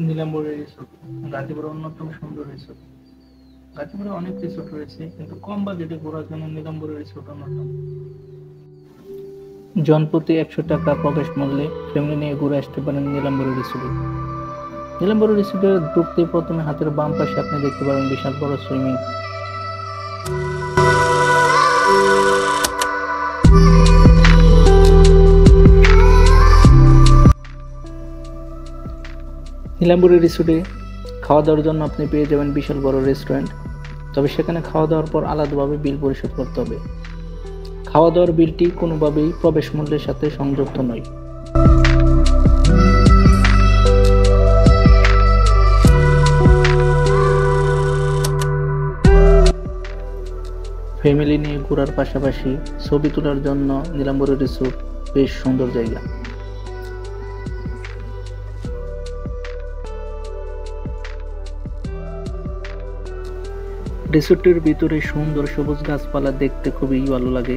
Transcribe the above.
Nilambari resort গাজীপুরের অন্যতম সুন্দর রিসোর্ট। গাজীপুরে অনেক রিসোর্ট রয়েছে, কিন্তু কম বাজেটে ঘোরার জন্য নীলাম্বরী রিসোর্ট অন্যতম। জনপ্রতি ১০০ টাকা প্রবেশ মূল্যে ফ্যামিলি নিয়ে ঘুরে আসতে পারেন নীলাম্বরী রিসোর্টে। নীলাম্বরী রিসোর্টে ঢুকতেই প্রথমে হাতের বাম পাশে আপনি দেখতে পাবেন বিশাল বড় সুইমিং। নীলাম্বরী রিসোর্টে খাওয়া দাওয়ার জন্য আপনি পেয়ে যাবেন বিশাল বড় রেস্টুরেন্ট, তবে সেখানে খাওয়া দাওয়ার পর আলাদাভাবে বিল পরিশোধ করতে হবে। খাওয়া দাওয়ার বিলটি কোনোভাবেই প্রবেশ মূল্যের সাথে সংযুক্ত নয়। ফ্যামিলি নিয়ে ঘোরার পাশাপাশি ছবি তোলার জন্য নীলাম্বরী রিসোর্ট বেশ সুন্দর জায়গা। রিসোর্টের ভিতরে সুন্দর সবুজ গাছপালা দেখতে খুবই ভালো লাগে।